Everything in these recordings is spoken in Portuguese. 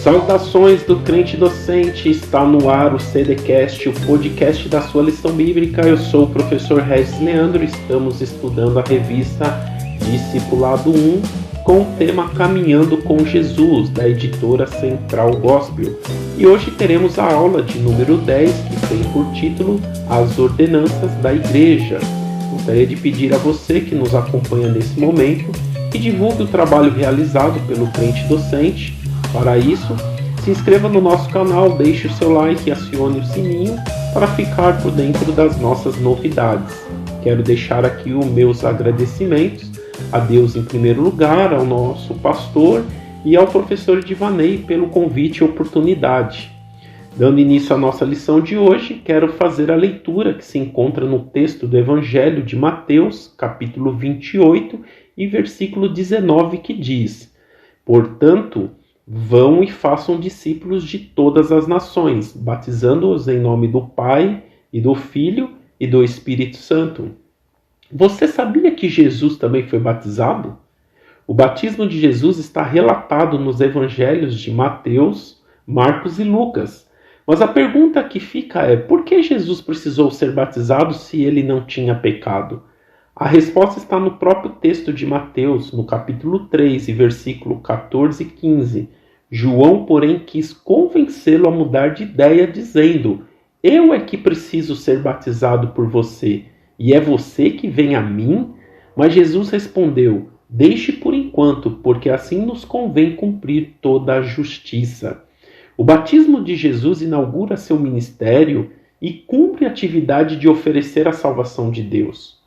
Saudações do crente docente, está no ar o CDcast, o podcast da sua lição bíblica. Eu sou o professor Regis Leandro, estamos estudando a revista Discipulado 1 com o tema Caminhando com Jesus, da editora Central Gospel. E hoje teremos a aula de número 10, que tem por título As Ordenanças da Igreja. Gostaria de pedir a você que nos acompanha nesse momento que divulgue o trabalho realizado pelo crente docente. Para isso, se inscreva no nosso canal, deixe o seu like e acione o sininho para ficar por dentro das nossas novidades. Quero deixar aqui os meus agradecimentos a Deus em primeiro lugar, ao nosso pastor e ao professor Edivanei pelo convite e oportunidade. Dando início à nossa lição de hoje, quero fazer a leitura que se encontra no texto do Evangelho de Mateus, capítulo 28 e versículo 19, que diz: Portanto, vão e façam discípulos de todas as nações, batizando-os em nome do Pai, e do Filho, e do Espírito Santo. Você sabia que Jesus também foi batizado? O batismo de Jesus está relatado nos evangelhos de Mateus, Marcos e Lucas. Mas a pergunta que fica é: por que Jesus precisou ser batizado se ele não tinha pecado? A resposta está no próprio texto de Mateus, no capítulo 3, e versículo 14 e 15. João, porém, quis convencê-lo a mudar de ideia, dizendo: Eu é que preciso ser batizado por você, e é você que vem a mim? Mas Jesus respondeu: Deixe por enquanto, porque assim nos convém cumprir toda a justiça. O batismo de Jesus inaugura seu ministério e cumpre a atividade de oferecer a salvação de Deus.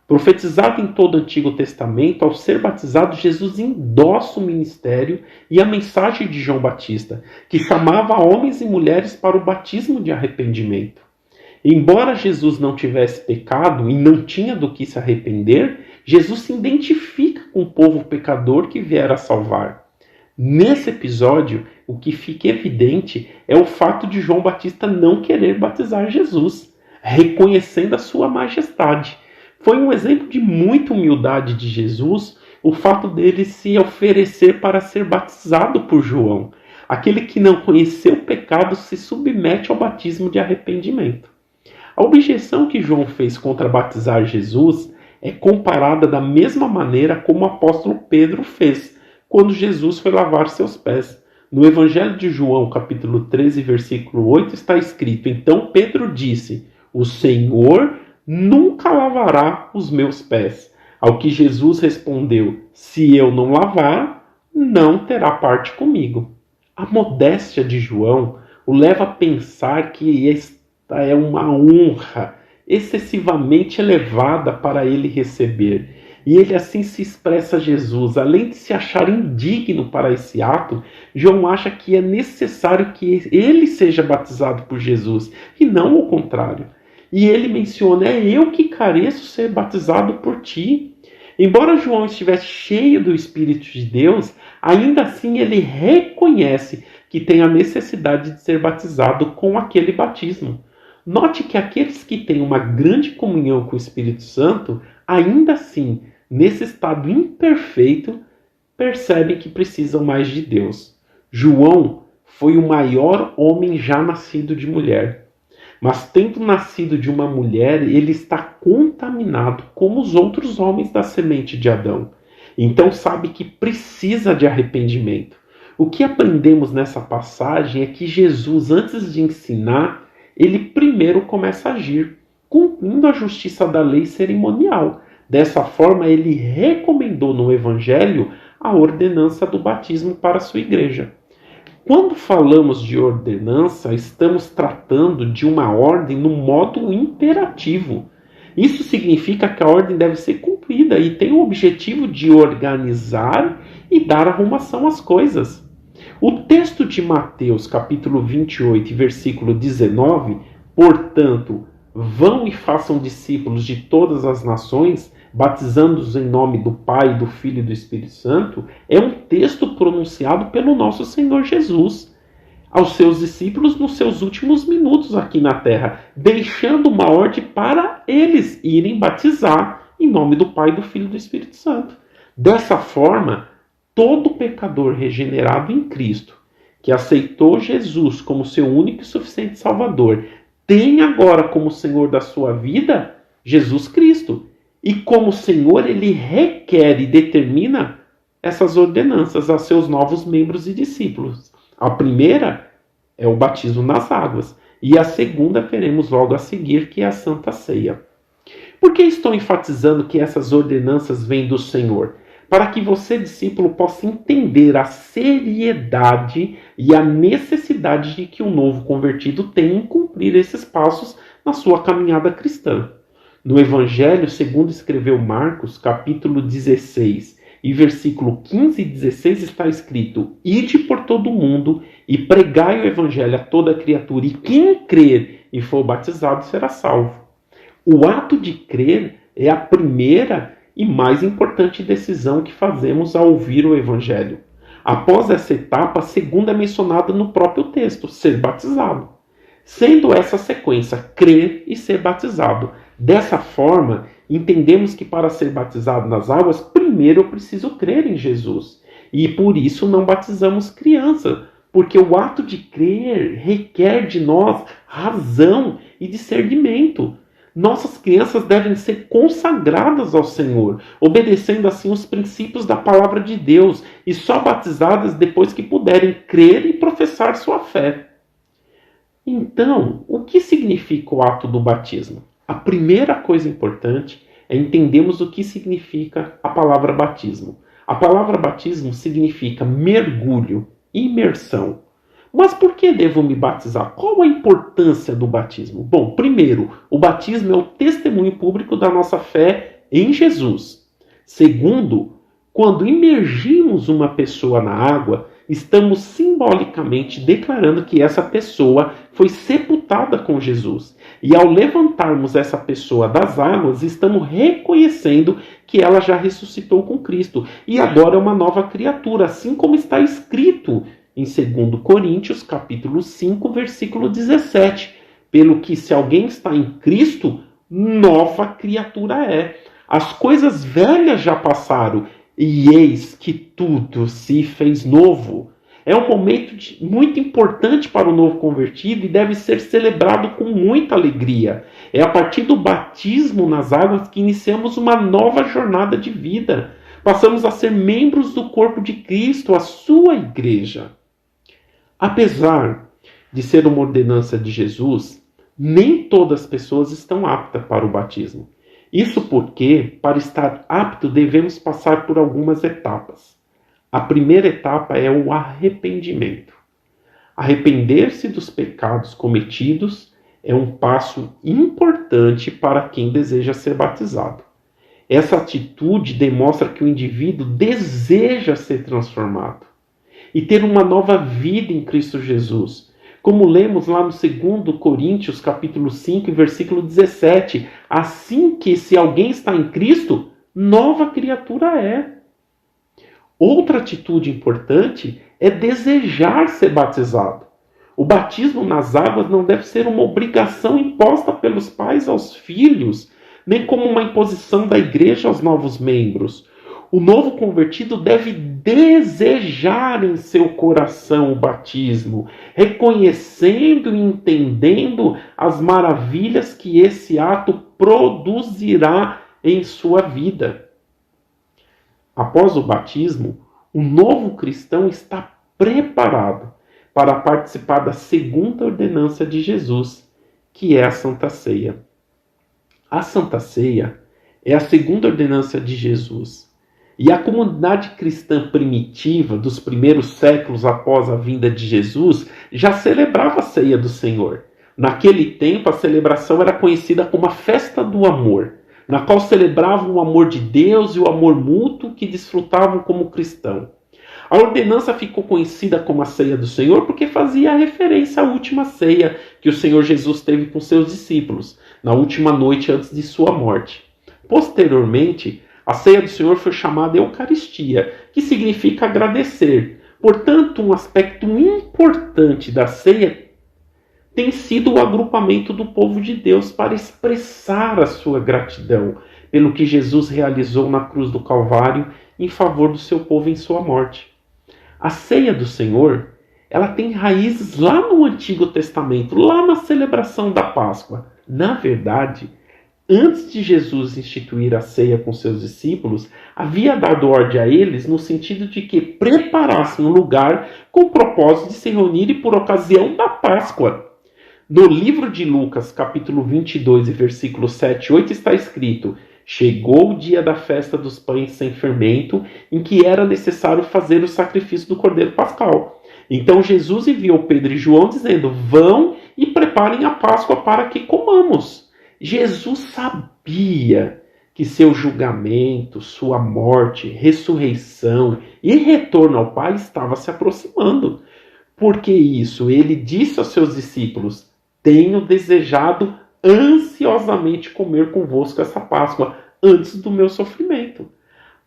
Profetizado em todo o Antigo Testamento, ao ser batizado, Jesus endossa o ministério e a mensagem de João Batista, que chamava homens e mulheres para o batismo de arrependimento. Embora Jesus não tivesse pecado e não tinha do que se arrepender, Jesus se identifica com o povo pecador que viera salvar. Nesse episódio, o que fica evidente é o fato de João Batista não querer batizar Jesus, reconhecendo a sua majestade. Foi um exemplo de muita humildade de Jesus o fato dele se oferecer para ser batizado por João. Aquele que não conheceu o pecado se submete ao batismo de arrependimento. A objeção que João fez contra batizar Jesus é comparada da mesma maneira como o apóstolo Pedro fez quando Jesus foi lavar seus pés. No Evangelho de João, capítulo 13, versículo 8, está escrito: Então Pedro disse: O Senhor nunca lavará os meus pés. Ao que Jesus respondeu: Se eu não lavar, não terá parte comigo. A modéstia de João o leva a pensar que esta é uma honra excessivamente elevada para ele receber. E ele assim se expressa a Jesus. Além de se achar indigno para esse ato, João acha que é necessário que ele seja batizado por Jesus, e não o contrário. E ele menciona: é eu que careço ser batizado por ti. Embora João estivesse cheio do Espírito de Deus, ainda assim ele reconhece que tem a necessidade de ser batizado com aquele batismo. Note que aqueles que têm uma grande comunhão com o Espírito Santo, ainda assim, nesse estado imperfeito, percebem que precisam mais de Deus. João foi o maior homem já nascido de mulher. Mas tendo nascido de uma mulher, ele está contaminado como os outros homens da semente de Adão. Então sabe que precisa de arrependimento. O que aprendemos nessa passagem é que Jesus, antes de ensinar, ele primeiro começa a agir, cumprindo a justiça da lei cerimonial. Dessa forma, ele recomendou no Evangelho a ordenança do batismo para a sua igreja. Quando falamos de ordenança, estamos tratando de uma ordem no modo imperativo. Isso significa que a ordem deve ser cumprida e tem o objetivo de organizar e dar arrumação às coisas. O texto de Mateus, capítulo 28, versículo 19, portanto, vão e façam discípulos de todas as nações, batizando-os em nome do Pai, do Filho e do Espírito Santo, é um texto pronunciado pelo nosso Senhor Jesus aos seus discípulos nos seus últimos minutos aqui na terra, deixando uma ordem para eles irem batizar em nome do Pai, do Filho e do Espírito Santo. Dessa forma, todo pecador regenerado em Cristo, que aceitou Jesus como seu único e suficiente Salvador, tem agora como Senhor da sua vida Jesus Cristo. E como Senhor, ele requer e determina essas ordenanças a seus novos membros e discípulos. A primeira é o batismo nas águas. E a segunda veremos logo a seguir, que é a Santa Ceia. Por que estou enfatizando que essas ordenanças vêm do Senhor? Para que você, discípulo, possa entender a seriedade e a necessidade de que o novo convertido tem em cumprir esses passos na sua caminhada cristã. No Evangelho, segundo escreveu Marcos, capítulo 16, e versículo 15 e 16 está escrito: Ide por todo o mundo e pregai o Evangelho a toda criatura, e quem crer e for batizado será salvo. O ato de crer é a primeira e mais importante decisão que fazemos ao ouvir o Evangelho. Após essa etapa, a segunda é mencionada no próprio texto, ser batizado. Sendo essa sequência, crer e ser batizado. Dessa forma, entendemos que para ser batizado nas águas, primeiro eu preciso crer em Jesus. E por isso não batizamos criança, porque o ato de crer requer de nós razão e discernimento. Nossas crianças devem ser consagradas ao Senhor, obedecendo assim os princípios da palavra de Deus e só batizadas depois que puderem crer e professar sua fé. Então, o que significa o ato do batismo? A primeira coisa importante é entendermos o que significa a palavra batismo. A palavra batismo significa mergulho, imersão. Mas por que devo me batizar? Qual a importância do batismo? Bom, primeiro, o batismo é o testemunho público da nossa fé em Jesus. Segundo, quando imergimos uma pessoa na água, estamos simbolicamente declarando que essa pessoa foi sepultada com Jesus. E ao levantarmos essa pessoa das águas, estamos reconhecendo que ela já ressuscitou com Cristo. E agora é uma nova criatura, assim como está escrito em 2 Coríntios, capítulo 5, versículo 17. Pelo que se alguém está em Cristo, nova criatura é. As coisas velhas já passaram, e eis que tudo se fez novo. É um momento muito importante para o novo convertido e deve ser celebrado com muita alegria. É a partir do batismo nas águas que iniciamos uma nova jornada de vida. Passamos a ser membros do corpo de Cristo, a sua igreja. Apesar de ser uma ordenança de Jesus, nem todas as pessoas estão aptas para o batismo. Isso porque, para estar apto, devemos passar por algumas etapas. A primeira etapa é o arrependimento. Arrepender-se dos pecados cometidos é um passo importante para quem deseja ser batizado. Essa atitude demonstra que o indivíduo deseja ser transformado e ter uma nova vida em Cristo Jesus. Como lemos lá no 2 Coríntios, capítulo 5, versículo 17. Assim que se alguém está em Cristo, nova criatura é. Outra atitude importante é desejar ser batizado. O batismo nas águas não deve ser uma obrigação imposta pelos pais aos filhos, nem como uma imposição da igreja aos novos membros. O novo convertido deve desejar em seu coração o batismo, reconhecendo e entendendo as maravilhas que esse ato produzirá em sua vida. Após o batismo, o novo cristão está preparado para participar da segunda ordenança de Jesus, que é a Santa Ceia. A Santa Ceia é a segunda ordenança de Jesus. E a comunidade cristã primitiva dos primeiros séculos após a vinda de Jesus já celebrava a ceia do Senhor. Naquele tempo, a celebração era conhecida como a festa do amor, na qual celebravam o amor de Deus e o amor mútuo que desfrutavam como cristão. A ordenança ficou conhecida como a ceia do Senhor porque fazia referência à última ceia que o Senhor Jesus teve com seus discípulos, na última noite antes de sua morte. Posteriormente, a ceia do Senhor foi chamada Eucaristia, que significa agradecer. Portanto, um aspecto importante da ceia tem sido o agrupamento do povo de Deus para expressar a sua gratidão pelo que Jesus realizou na cruz do Calvário em favor do seu povo em sua morte. A ceia do Senhor ela tem raízes lá no Antigo Testamento, lá na celebração da Páscoa. Na verdade, antes de Jesus instituir a ceia com seus discípulos, havia dado ordem a eles no sentido de que preparassem um lugar com o propósito de se reunirem por ocasião da Páscoa. No livro de Lucas, capítulo 22, versículos 7 e 8, está escrito: chegou o dia da festa dos pães sem fermento, em que era necessário fazer o sacrifício do cordeiro pascal. Então Jesus enviou Pedro e João dizendo: vão e preparem a Páscoa para que comamos. Jesus sabia que seu julgamento, sua morte, ressurreição e retorno ao Pai estava se aproximando. Por que isso? Ele disse aos seus discípulos: tenho desejado ansiosamente comer convosco essa Páscoa antes do meu sofrimento.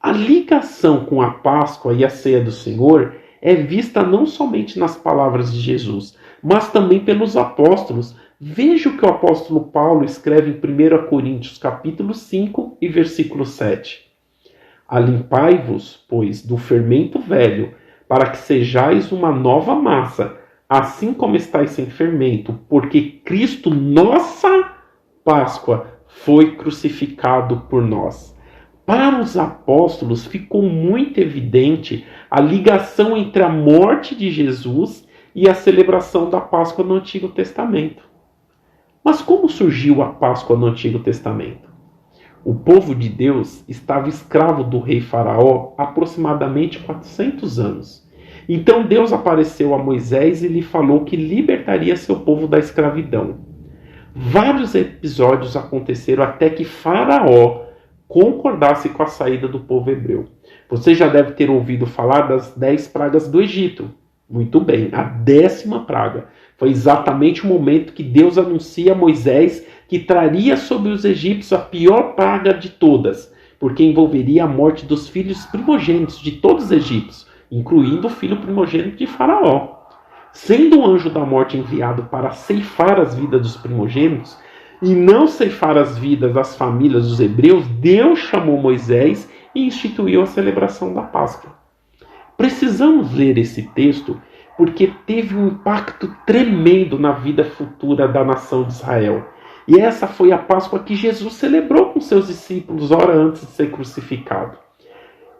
A ligação com a Páscoa e a ceia do Senhor é vista não somente nas palavras de Jesus, mas também pelos apóstolos. Veja o que o apóstolo Paulo escreve em 1 Coríntios capítulo 5 e versículo 7. Alimpai-vos, pois, do fermento velho, para que sejais uma nova massa, assim como estáis sem fermento, porque Cristo, nossa Páscoa, foi crucificado por nós. Para os apóstolos ficou muito evidente a ligação entre a morte de Jesus e a celebração da Páscoa no Antigo Testamento. Mas como surgiu a Páscoa no Antigo Testamento? O povo de Deus estava escravo do rei Faraó há aproximadamente 400 anos. Então Deus apareceu a Moisés e lhe falou que libertaria seu povo da escravidão. Vários episódios aconteceram até que Faraó concordasse com a saída do povo hebreu. Você já deve ter ouvido falar das 10 pragas do Egito. Muito bem, a 10ª praga foi exatamente o momento que Deus anuncia a Moisés que traria sobre os egípcios a pior praga de todas, porque envolveria a morte dos filhos primogênitos de todos os egípcios, incluindo o filho primogênito de Faraó. Sendo o anjo da morte enviado para ceifar as vidas dos primogênitos e não ceifar as vidas das famílias dos hebreus, Deus chamou Moisés e instituiu a celebração da Páscoa. Precisamos ler esse texto porque teve um impacto tremendo na vida futura da nação de Israel. E essa foi a Páscoa que Jesus celebrou com seus discípulos hora antes de ser crucificado.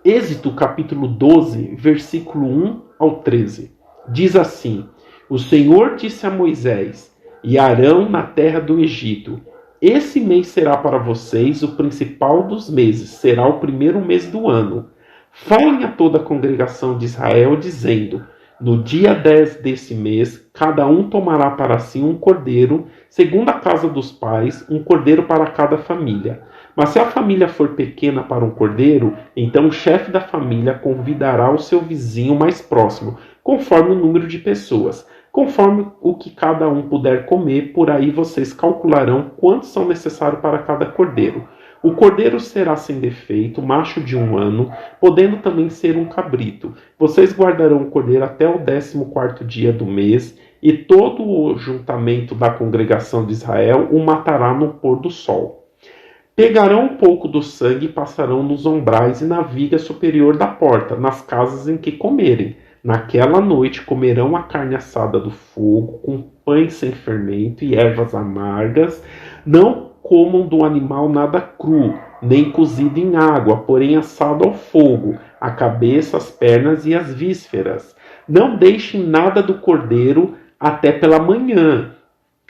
Êxodo capítulo 12, versículo 1 ao 13. Diz assim: o Senhor disse a Moisés e Arão na terra do Egito: esse mês será para vocês o principal dos meses, será o primeiro mês do ano. Falem a toda a congregação de Israel, dizendo: no dia 10 desse mês, cada um tomará para si um cordeiro, segundo a casa dos pais, um cordeiro para cada família. Mas se a família for pequena para um cordeiro, então o chefe da família convidará o seu vizinho mais próximo, conforme o número de pessoas. Conforme o que cada um puder comer, por aí vocês calcularão quantos são necessários para cada cordeiro. O cordeiro será sem defeito, macho de 1 ano, podendo também ser um cabrito. Vocês guardarão o cordeiro até o 14º dia do mês, e todo o juntamento da congregação de Israel o matará no pôr do sol. Pegarão um pouco do sangue e passarão nos umbrais e na viga superior da porta, nas casas em que comerem. Naquela noite comerão a carne assada do fogo, com pães sem fermento e ervas amargas. Não comam do animal nada cru, nem cozido em água, porém assado ao fogo, a cabeça, as pernas e as vísceras. Não deixem nada do cordeiro até pela manhã.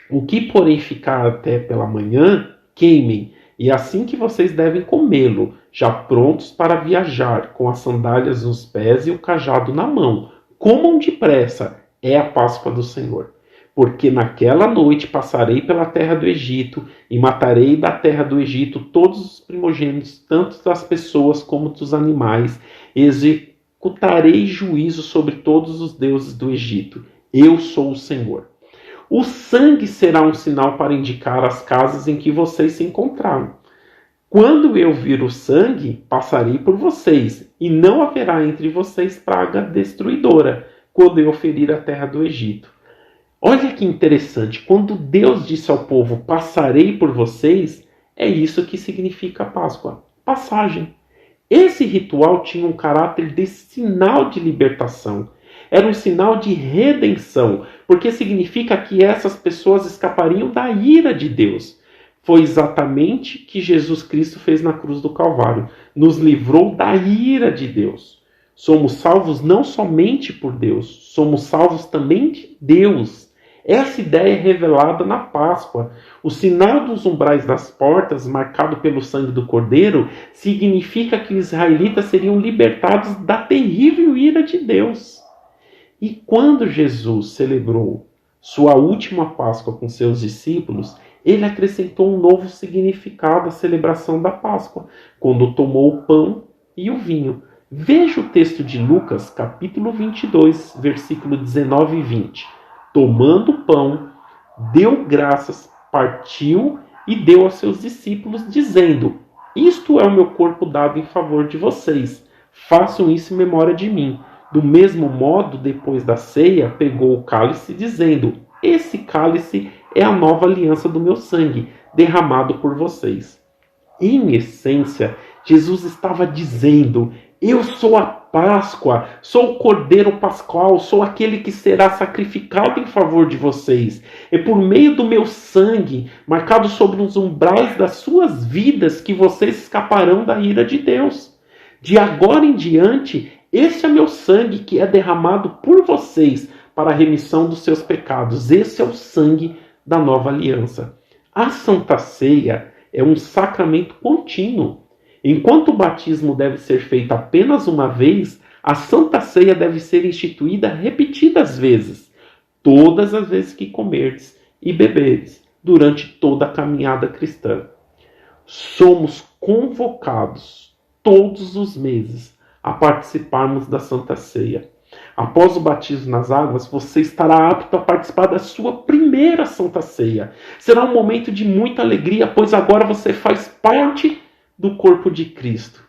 O que, porém, ficar até pela manhã, queimem. E assim que vocês devem comê-lo, já prontos para viajar, com as sandálias nos pés e o cajado na mão. Comam depressa, é a Páscoa do Senhor. Porque naquela noite passarei pela terra do Egito, e matarei da terra do Egito todos os primogênitos, tanto das pessoas como dos animais. Executarei juízo sobre todos os deuses do Egito. Eu sou o Senhor. O sangue será um sinal para indicar as casas em que vocês se encontraram. Quando eu vir o sangue, passarei por vocês, e não haverá entre vocês praga destruidora, quando eu ferir a terra do Egito. Olha que interessante, quando Deus disse ao povo, passarei por vocês, é isso que significa a Páscoa, passagem. Esse ritual tinha um caráter de sinal de libertação. era um sinal de redenção, porque significa que essas pessoas escapariam da ira de Deus. Foi exatamente o que Jesus Cristo fez na cruz do Calvário. Nos livrou da ira de Deus. Somos salvos não somente por Deus, somos salvos também de Deus. Essa ideia é revelada na Páscoa. O sinal dos umbrais das portas, marcado pelo sangue do Cordeiro, significa que os israelitas seriam libertados da terrível ira de Deus. E quando Jesus celebrou sua última Páscoa com seus discípulos, ele acrescentou um novo significado à celebração da Páscoa, quando tomou o pão e o vinho. Veja o texto de Lucas, capítulo 22, versículo 19 e 20. Tomando o pão, deu graças, partiu e deu aos seus discípulos, dizendo: isto é o meu corpo dado em favor de vocês. Façam isso em memória de mim. Do mesmo modo, depois da ceia, pegou o cálice, dizendo: esse cálice é a nova aliança do meu sangue, derramado por vocês. Em essência, Jesus estava dizendo: eu sou a Páscoa, sou o Cordeiro Pascual, sou aquele que será sacrificado em favor de vocês. É por meio do meu sangue, marcado sobre os umbrais das suas vidas, que vocês escaparão da ira de Deus. De agora em diante, esse é meu sangue que é derramado por vocês para a remissão dos seus pecados. Esse é o sangue da nova aliança. A Santa Ceia é um sacramento contínuo. Enquanto o batismo deve ser feito apenas uma vez, a Santa Ceia deve ser instituída repetidas vezes, todas as vezes que comerdes e beberdes, durante toda a caminhada cristã. Somos convocados todos os meses a participarmos da Santa Ceia. Após o batismo nas águas, você estará apto a participar da sua primeira Santa Ceia. Será um momento de muita alegria, pois agora você faz parte do corpo de Cristo.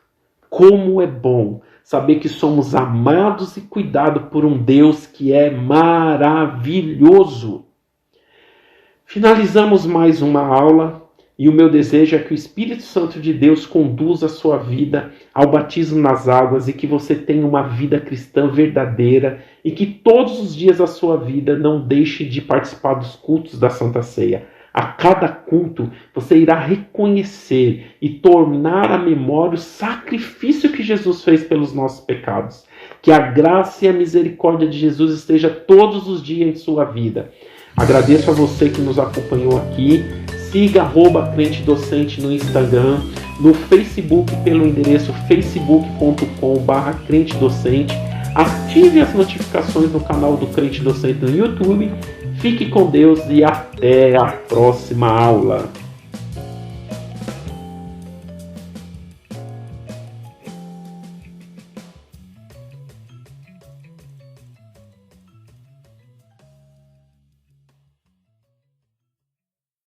Como é bom saber que somos amados e cuidados por um Deus que é maravilhoso. Finalizamos mais uma aula e o meu desejo é que o Espírito Santo de Deus conduza a sua vida ao batismo nas águas e que você tenha uma vida cristã verdadeira e que todos os dias da sua vida não deixe de participar dos cultos da Santa Ceia. A cada culto, você irá reconhecer e tornar à memória o sacrifício que Jesus fez pelos nossos pecados. Que a graça e a misericórdia de Jesus esteja todos os dias em sua vida. Agradeço a você que nos acompanhou aqui. Siga @Crente Docente no Instagram, no Facebook pelo endereço facebook.com/Crente Docente. Ative as notificações no canal do Crente Docente no YouTube. Fique com Deus e até a próxima aula.